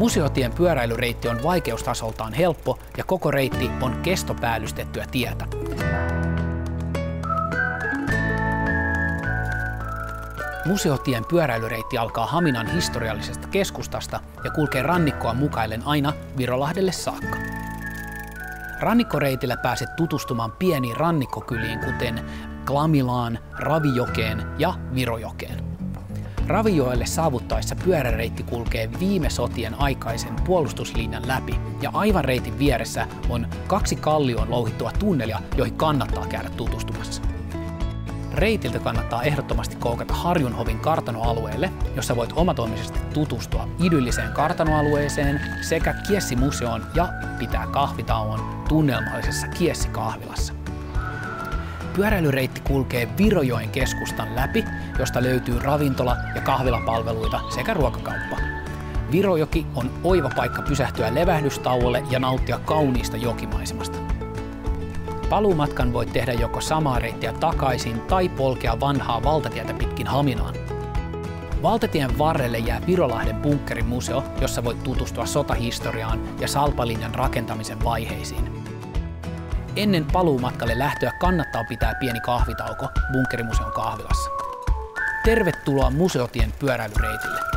Museotien pyöräilyreitti on vaikeustasoltaan helppo ja koko reitti on kestopäällystettyä tietä. Museotien pyöräilyreitti alkaa Haminan historiallisesta keskustasta ja kulkee rannikkoa mukaillen aina Virolahdelle saakka. Rannikkoreitillä pääset tutustumaan pieniin rannikkokyliin, kuten Klamilaan, Ravijokeen ja Virojokeen. Ravijoelle saavuttaessa pyöräreitti kulkee viime sotien aikaisen puolustuslinjan läpi ja aivan reitin vieressä on 2 kallioon louhittua tunnelia, joihin kannattaa käydä tutustumassa. Reitiltä kannattaa ehdottomasti koukata Harjunhovin kartanoalueelle, jossa voit omatoimisesti tutustua idylliseen kartanoalueeseen sekä Kiessi-museoon ja pitää kahvitauon tunnelmallisessa Kiessi-kahvilassa. Pyöräilyreitti kulkee Virojoen keskustan läpi, josta löytyy ravintola- ja kahvilapalveluita sekä ruokakauppa. Virojoki on oiva paikka pysähtyä levähdystauolle ja nauttia kauniista jokimaisemasta. Paluumatkan voit tehdä joko samaa reittiä takaisin tai polkea vanhaa valtatietä pitkin Haminaan. Valtatien varrelle jää Virolahden bunkkerimuseo, jossa voit tutustua sotahistoriaan ja Salpalinjan rakentamisen vaiheisiin. Ennen paluumatkalle lähtöä kannattaa pitää pieni kahvitauko bunkkerimuseon kahvilassa. Tervetuloa Museotien pyöräilyreitille!